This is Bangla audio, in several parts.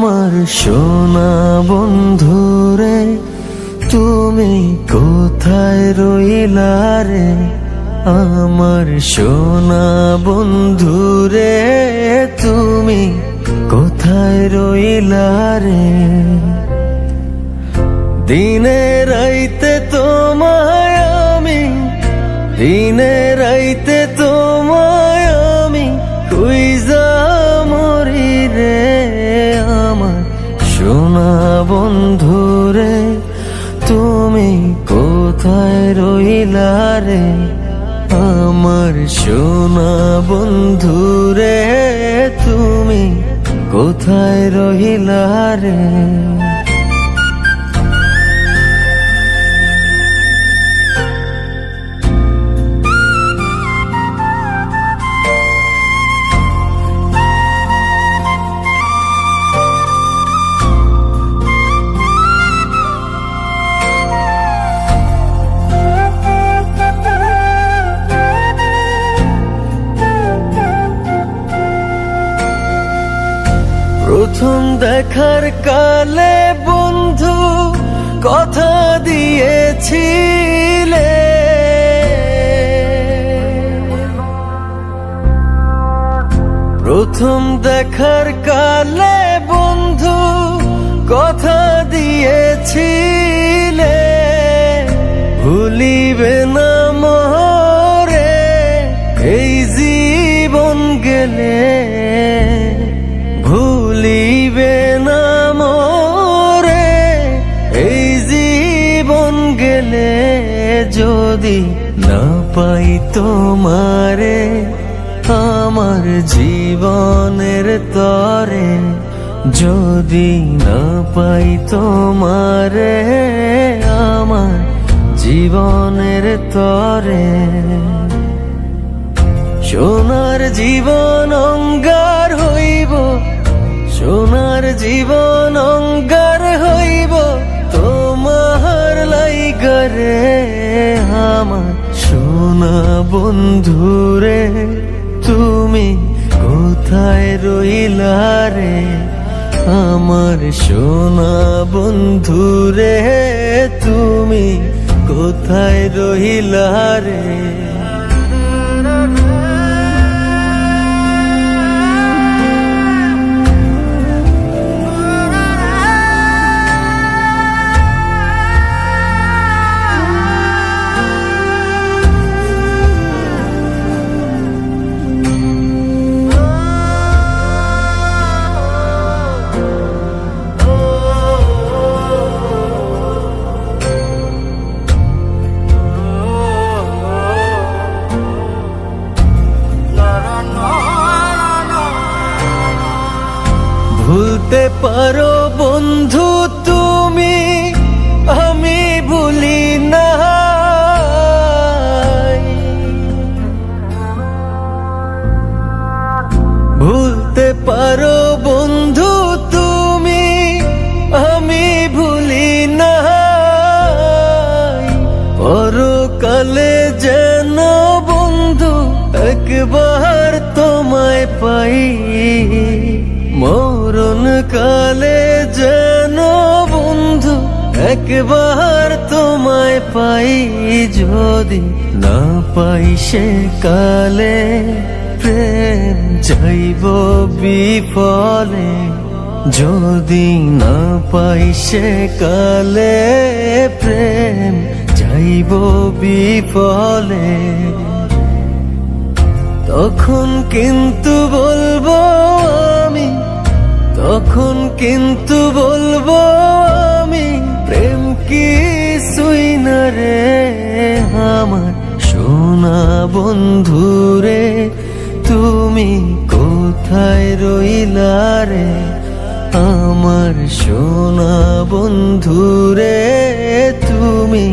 আমার সোনা বন্ধুরে তুমি কোথায় রইলা রে? আমার সোনা বন্ধুরে তুমি কোথায় রইলা রে? দিনে রাইতে তোমায় আমি, দিনে রাইতে তোমায় আমি খুঁজা মরি রে। আমার সোনা বন্ধুরে তুমি কোথায় রইলা রে? আমার সোনা বন্ধুরে তুমি কোথায় রইলা রে? প্রথম দেখার কালে বন্ধু কথা দিয়েছিলে, প্রথম দেখার কালে বন্ধু কথা দিয়েছিলে, ভুলিবে না মোরে এই জীবন গেলে, ভুলিবে না মোরে এই জীবন গেলে। যদি না পাই তোমারে আমার জীবনের তরে, যদি না পাই তোমারে আমার জীবনের তরে, সোনার জীবন অঙ্গার হইব, সোনার জীবন অঙ্গার হইব তোমার লাইগারে। আমার সোনা বন্ধুরে তুমি কোথায় রইলা রে? আমার সোনা বন্ধুরে তুমি কোথায় রইলা রে? ভুলতে পারো বন্ধু তুমি, আমি ভুলি না। ভুলতে পারো বন্ধু তুমি, আমি ভুলি না। পরকালে যেন বন্ধু একবার তোমায় পাই, মরণ কালে যেন বন্ধু একবার তোমায় পাই। যদি না পাই সে কালে প্রেম যাইব বিফলে, যদি না পাই সে কালে প্রেম যাইব বিফলে। তখন কিন্তু বলবো আমি, তখন কিন্তু বলবো আমি প্রেম কিছুই না রে। আমার সোনা বন্ধুরে তুমি কোথায় রইলা রে? আমার সোনা বন্ধুরে তুমি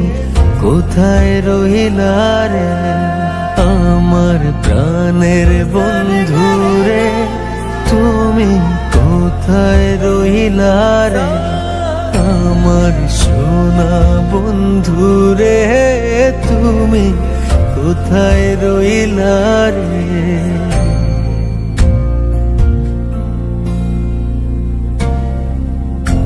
কোথায় রইলা রে? আমার প্রাণের বন্ধুরে তুমি কোথায় রইলা রে? আমার সোনা বন্ধুরে তুমি কোথায় রইলা রে?